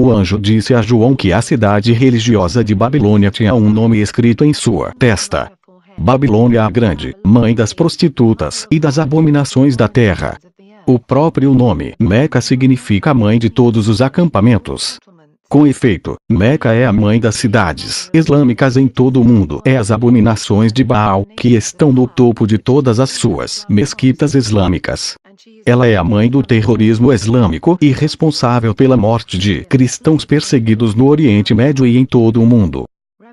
O anjo disse a João que a cidade religiosa de Babilônia tinha um nome escrito em sua testa. Babilônia a Grande, mãe das prostitutas e das abominações da terra. O próprio nome Meca significa mãe de todos os acampamentos. Com efeito, Meca é a mãe das cidades islâmicas em todo o mundo. É as abominações de Baal que estão no topo de todas as suas mesquitas islâmicas. Ela é a mãe do terrorismo islâmico e responsável pela morte de cristãos perseguidos no Oriente Médio e em todo o mundo.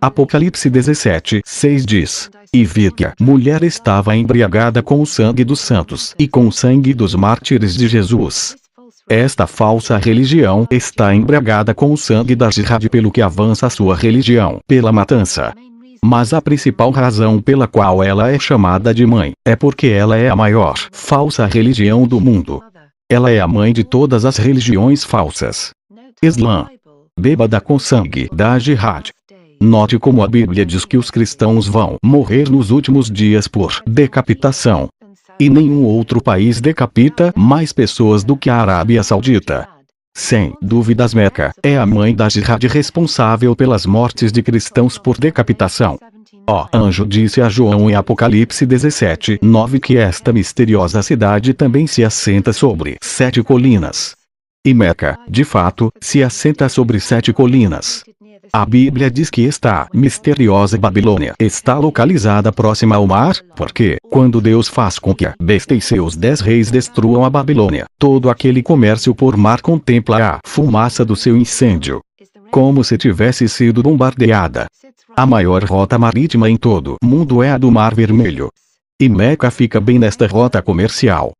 Apocalipse 17:6 diz: E vi que a mulher estava embriagada com o sangue dos santos e com o sangue dos mártires de Jesus. Esta falsa religião está embriagada com o sangue da jihad, pelo que avança a sua religião pela matança. Mas a principal razão pela qual ela é chamada de mãe é porque ela é a maior falsa religião do mundo. Ela é a mãe de todas as religiões falsas. Islã. Bêbada com sangue da jihad. Note como a Bíblia diz que os cristãos vão morrer nos últimos dias por decapitação. E nenhum outro país decapita mais pessoas do que a Arábia Saudita. Sem dúvidas, Meca é a mãe da jihad, responsável pelas mortes de cristãos por decapitação. O anjo disse a João em Apocalipse 17:9 que esta misteriosa cidade também se assenta sobre 7 colinas. E Meca, de fato, se assenta sobre 7 colinas. A Bíblia diz que esta misteriosa Babilônia está localizada próxima ao mar, porque, quando Deus faz com que a besta e seus 10 reis destruam a Babilônia, todo aquele comércio por mar contempla a fumaça do seu incêndio, como se tivesse sido bombardeada. A maior rota marítima em todo o mundo é a do Mar Vermelho. E Meca fica bem nesta rota comercial.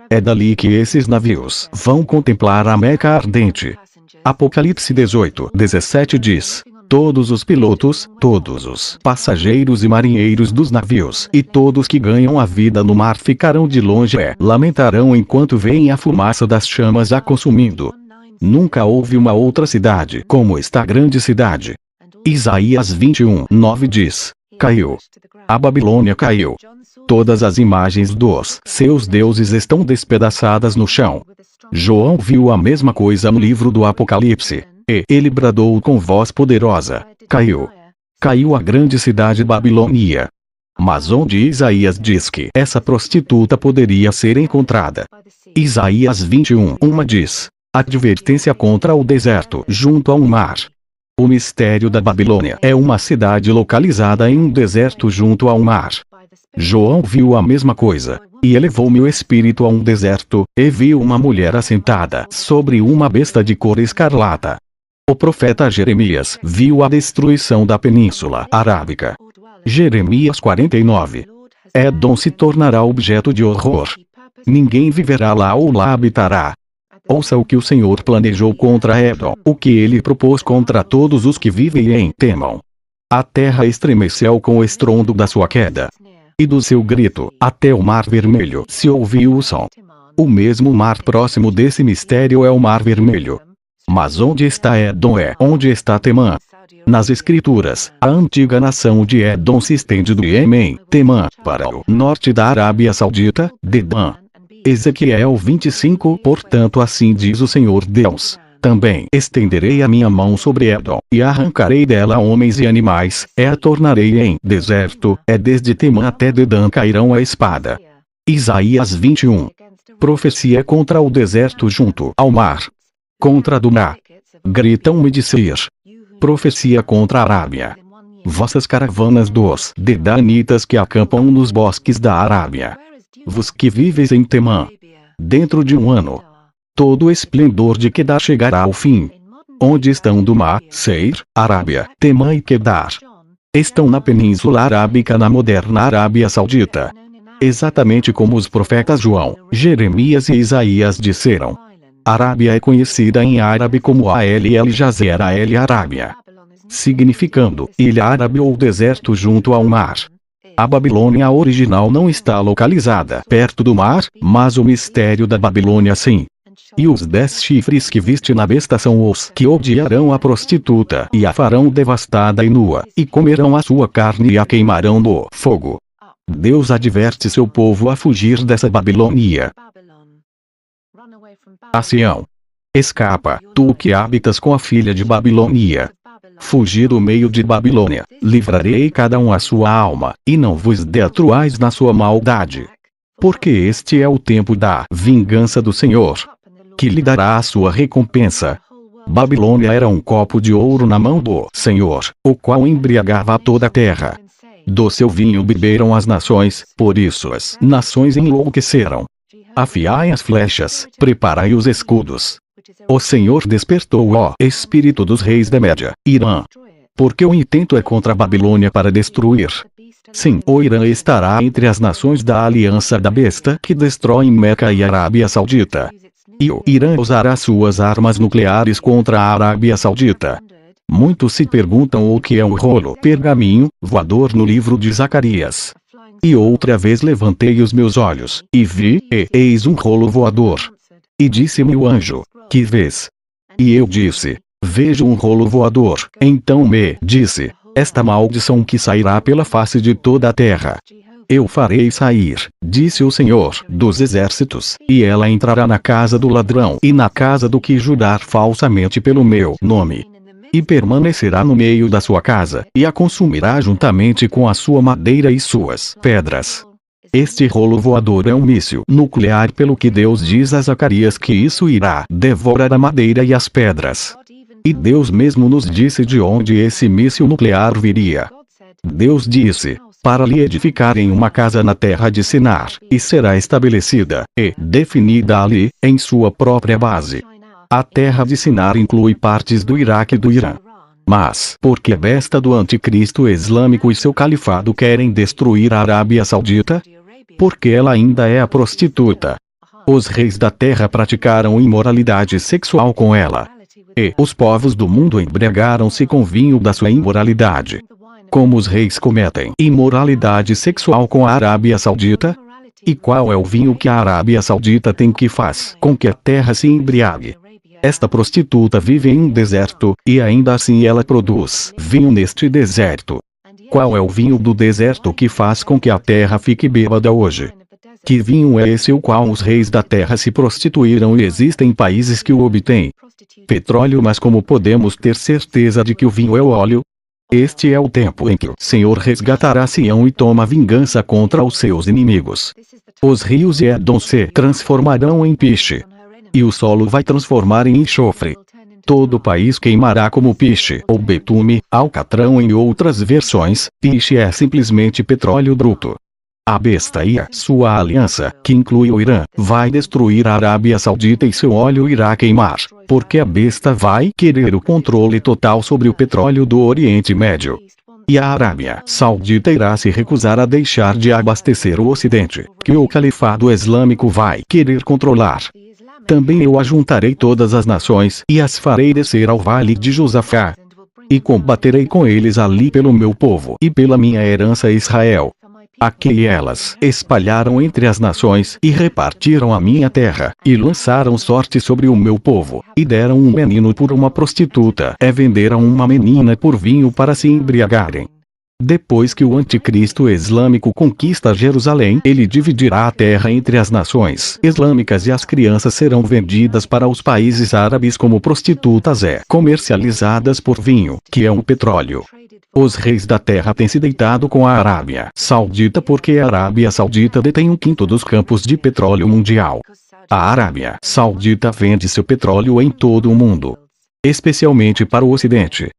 É dali que esses navios vão contemplar a Meca ardente. Apocalipse 18:17 diz: Todos os pilotos, todos os passageiros e marinheiros dos navios e todos que ganham a vida no mar ficarão de longe e lamentarão enquanto veem a fumaça das chamas a consumindo. Nunca houve uma outra cidade como esta grande cidade. Isaías 21:9 diz: Caiu. A Babilônia caiu. Todas as imagens dos seus deuses estão despedaçadas no chão. João viu a mesma coisa no livro do Apocalipse. E ele bradou com voz poderosa: Caiu. Caiu a grande cidade Babilônia. Mas onde Isaías diz que essa prostituta poderia ser encontrada? Isaías 21:1 diz: Advertência contra o deserto junto a um mar. O mistério da Babilônia é uma cidade localizada em um deserto junto a um mar. João viu a mesma coisa, e elevou meu espírito a um deserto, e viu uma mulher assentada sobre uma besta de cor escarlata. O profeta Jeremias viu a destruição da Península Arábica. Jeremias 49. Edom se tornará objeto de horror. Ninguém viverá lá ou lá habitará. Ouça o que o Senhor planejou contra Edom, o que ele propôs contra todos os que vivem em Temão. A terra estremeceu com o estrondo da sua queda. E do seu grito, até o Mar Vermelho se ouviu o som. O mesmo mar próximo desse mistério é o Mar Vermelho. Mas onde está Edom é onde está Temã. Nas Escrituras, a antiga nação de Edom se estende do Iêmen, Temã, para o norte da Arábia Saudita, Dedã. Ezequiel 25. Portanto, assim diz o Senhor Deus: também estenderei a minha mão sobre Edom, e arrancarei dela homens e animais, e a tornarei em deserto, desde Temã até Dedã cairão a espada. Isaías 21. Profecia contra o deserto junto ao mar. Contra Dumá. Gritam-me de Seir. Profecia contra a Arábia. Vossas caravanas dos dedanitas que acampam nos bosques da Arábia. Vos que viveis em Temã. Dentro de um ano, todo o esplendor de Quedar chegará ao fim. Onde estão Dumá, Seir, Arábia, Temã e Quedar? Estão na Península Arábica, na moderna Arábia Saudita. Exatamente como os profetas João, Jeremias e Isaías disseram. Arábia é conhecida em árabe como Al Jazer Al Arábia, significando ilha árabe ou deserto junto ao mar. A Babilônia original não está localizada perto do mar, mas o mistério da Babilônia sim. E os 10 chifres que viste na besta são os que odiarão a prostituta e a farão devastada e nua, e comerão a sua carne e a queimarão no fogo. Deus adverte seu povo a fugir dessa Babilônia. A Sião. Escapa, tu que habitas com a filha de Babilônia. Fugi do meio de Babilônia, livrarei cada um a sua alma, e não vos destruais na sua maldade. Porque este é o tempo da vingança do Senhor, que lhe dará a sua recompensa. Babilônia era um copo de ouro na mão do Senhor, o qual embriagava toda a terra. Do seu vinho beberam as nações, por isso as nações enlouqueceram. Afiai as flechas, preparai os escudos. O Senhor despertou o espírito dos reis da Média, Irã. Porque o intento é contra a Babilônia para destruir. Sim, o Irã estará entre as nações da aliança da besta que destroem Meca e Arábia Saudita. E o Irã usará suas armas nucleares contra a Arábia Saudita. Muitos se perguntam o que é um rolo pergaminho voador no livro de Zacarias. E outra vez levantei os meus olhos, e vi, e eis um rolo voador. E disse-me o anjo: que vês? E eu disse: vejo um rolo voador. Então me disse: esta maldição que sairá pela face de toda a terra. Eu farei sair, disse o Senhor dos exércitos, e ela entrará na casa do ladrão e na casa do que jurar falsamente pelo meu nome. E permanecerá no meio da sua casa, e a consumirá juntamente com a sua madeira e suas pedras. Este rolo voador é um míssil nuclear, pelo que Deus diz a Zacarias que isso irá devorar a madeira e as pedras. E Deus mesmo nos disse de onde esse míssil nuclear viria. Deus disse: para lhe edificarem uma casa na terra de Sinar, e será estabelecida, e definida ali, em sua própria base. A terra de Sinar inclui partes do Iraque e do Irã. Mas, porque a besta do anticristo islâmico e seu califado querem destruir a Arábia Saudita? Porque ela ainda é a prostituta. Os reis da terra praticaram imoralidade sexual com ela. E os povos do mundo embriagaram-se com vinho da sua imoralidade. Como os reis cometem imoralidade sexual com a Arábia Saudita? E qual é o vinho que a Arábia Saudita tem que faz com que a terra se embriague? Esta prostituta vive em um deserto, e ainda assim ela produz vinho neste deserto. Qual é o vinho do deserto que faz com que a terra fique bêbada hoje? Que vinho é esse o qual os reis da terra se prostituíram, e existem países que o obtêm? Petróleo. Mas como podemos ter certeza de que o vinho é o óleo? Este é o tempo em que o Senhor resgatará Sião e toma vingança contra os seus inimigos. Os rios de Edom se transformarão em piche. E o solo vai transformar em enxofre. Todo o país queimará como piche ou betume, alcatrão. Em outras versões, piche é simplesmente petróleo bruto. A besta e a sua aliança, que inclui o Irã, vai destruir a Arábia Saudita e seu óleo irá queimar, porque a besta vai querer o controle total sobre o petróleo do Oriente Médio. E a Arábia Saudita irá se recusar a deixar de abastecer o Ocidente, que o califado islâmico vai querer controlar. Também eu ajuntarei todas as nações e as farei descer ao vale de Josafá. E combaterei com eles ali pelo meu povo e pela minha herança Israel. A que elas espalharam entre as nações e repartiram a minha terra, e lançaram sorte sobre o meu povo, e deram um menino por uma prostituta, e venderam uma menina por vinho para se embriagarem. Depois que o anticristo islâmico conquista Jerusalém, ele dividirá a terra entre as nações islâmicas, e as crianças serão vendidas para os países árabes como prostitutas e comercializadas por vinho, que é um petróleo. Os reis da terra têm se deitado com a Arábia Saudita, porque a Arábia Saudita detém 1/5 dos campos de petróleo mundial. A Arábia Saudita vende seu petróleo em todo o mundo, especialmente para o Ocidente.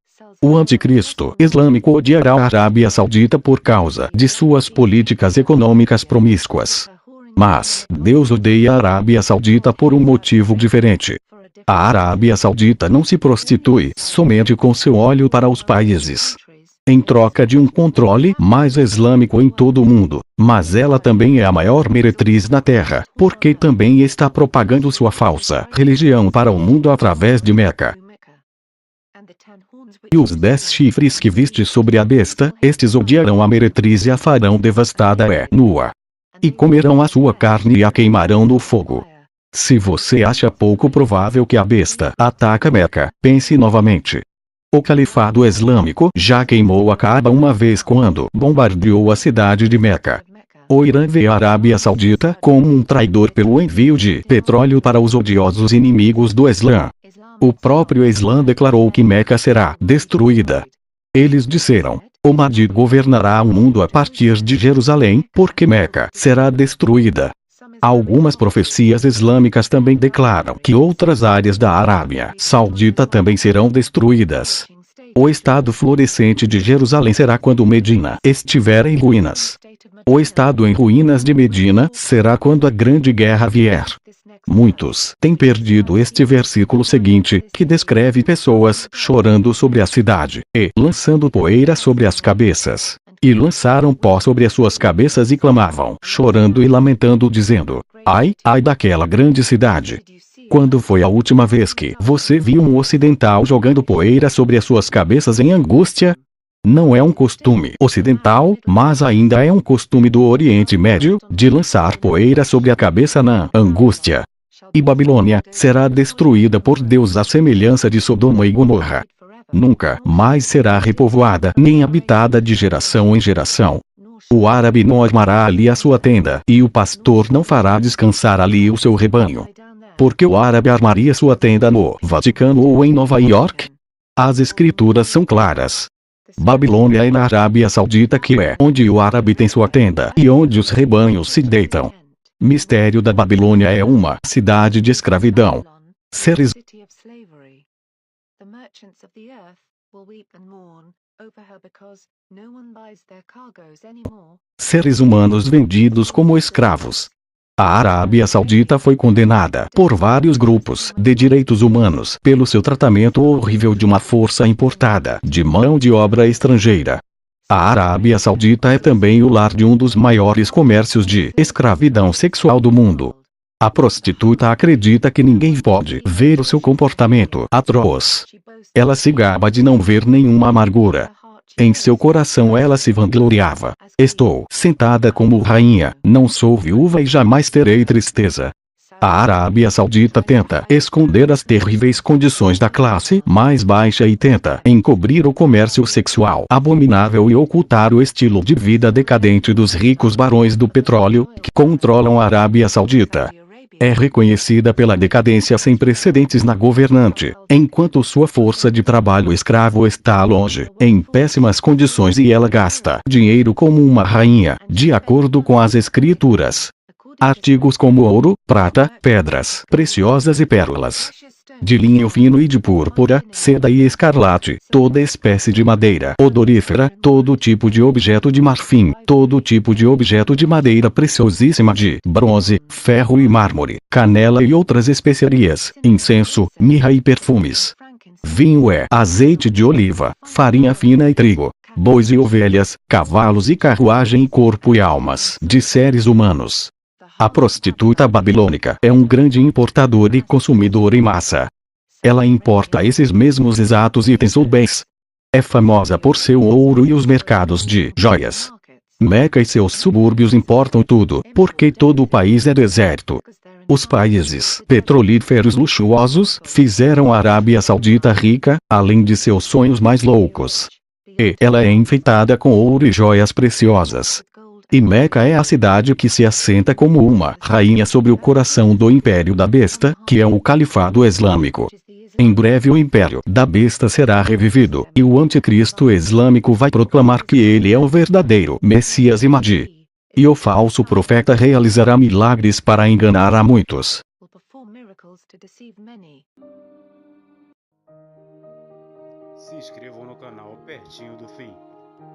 O anticristo islâmico odiará a Arábia Saudita por causa de suas políticas econômicas promíscuas. Mas Deus odeia a Arábia Saudita por um motivo diferente. A Arábia Saudita não se prostitui somente com seu óleo para os países, em troca de um controle mais islâmico em todo o mundo, mas ela também é a maior meretriz da terra, porque também está propagando sua falsa religião para o mundo através de Meca. E os 10 chifres que viste sobre a besta, estes odiarão a meretriz e a farão devastada e nua. E comerão a sua carne e a queimarão no fogo. Se você acha pouco provável que a besta ataque Meca, pense novamente. O califado islâmico já queimou a Kaaba uma vez quando bombardeou a cidade de Meca. O Irã vê a Arábia Saudita como um traidor pelo envio de petróleo para os odiosos inimigos do Islã. O próprio Islã declarou que Meca será destruída. Eles disseram: o Mahdi governará o mundo a partir de Jerusalém, porque Meca será destruída. Algumas profecias islâmicas também declaram que outras áreas da Arábia Saudita também serão destruídas. O estado florescente de Jerusalém será quando Medina estiver em ruínas. O estado em ruínas de Medina será quando a grande guerra vier. Muitos têm perdido este versículo seguinte, que descreve pessoas chorando sobre a cidade, e lançando poeira sobre as cabeças. E lançaram pó sobre as suas cabeças e clamavam, chorando e lamentando, dizendo: ai, ai daquela grande cidade! Quando foi a última vez que você viu um ocidental jogando poeira sobre as suas cabeças em angústia? Não é um costume ocidental, mas ainda é um costume do Oriente Médio, de lançar poeira sobre a cabeça na angústia. E Babilônia será destruída por Deus à semelhança de Sodoma e Gomorra. Nunca mais será repovoada nem habitada de geração em geração. O árabe não armará ali a sua tenda, e o pastor não fará descansar ali o seu rebanho. Porque o árabe armaria sua tenda no Vaticano ou em Nova York? As escrituras são claras. Babilônia é na Arábia Saudita, que é onde o árabe tem sua tenda e onde os rebanhos se deitam. Mistério da Babilônia é uma cidade de escravidão. Seres humanos vendidos como escravos. A Arábia Saudita foi condenada por vários grupos de direitos humanos pelo seu tratamento horrível de uma força importada de mão de obra estrangeira. A Arábia Saudita é também o lar de um dos maiores comércios de escravidão sexual do mundo. A prostituta acredita que ninguém pode ver o seu comportamento atroz. Ela se gaba de não ver nenhuma amargura. Em seu coração ela se vangloriava: estou sentada como rainha, não sou viúva e jamais terei tristeza. A Arábia Saudita tenta esconder as terríveis condições da classe mais baixa e tenta encobrir o comércio sexual abominável e ocultar o estilo de vida decadente dos ricos barões do petróleo, que controlam a Arábia Saudita. É reconhecida pela decadência sem precedentes na governante, enquanto sua força de trabalho escravo está longe, em péssimas condições, e ela gasta dinheiro como uma rainha, de acordo com as escrituras. Artigos como ouro, prata, pedras preciosas e pérolas, de linho fino e de púrpura, seda e escarlate, toda espécie de madeira odorífera, todo tipo de objeto de marfim, todo tipo de objeto de madeira preciosíssima, de bronze, ferro e mármore, canela e outras especiarias, incenso, mirra e perfumes. Vinho é azeite de oliva, farinha fina e trigo, bois e ovelhas, cavalos e carruagem e corpo e almas de seres humanos. A prostituta babilônica é um grande importador e consumidor em massa. Ela importa esses mesmos exatos itens ou bens. É famosa por seu ouro e os mercados de joias. Meca e seus subúrbios importam tudo, porque todo o país é deserto. Os países petrolíferos luxuosos fizeram a Arábia Saudita rica, além de seus sonhos mais loucos. E ela é enfeitada com ouro e joias preciosas. E Meca é a cidade que se assenta como uma rainha sobre o coração do Império da Besta, que é o Califado Islâmico. Em breve o Império da Besta será revivido, e o Anticristo Islâmico vai proclamar que ele é o verdadeiro Messias e Mahdi. E o falso profeta realizará milagres para enganar a muitos. Se inscrevam no canal Pertinho do Fim.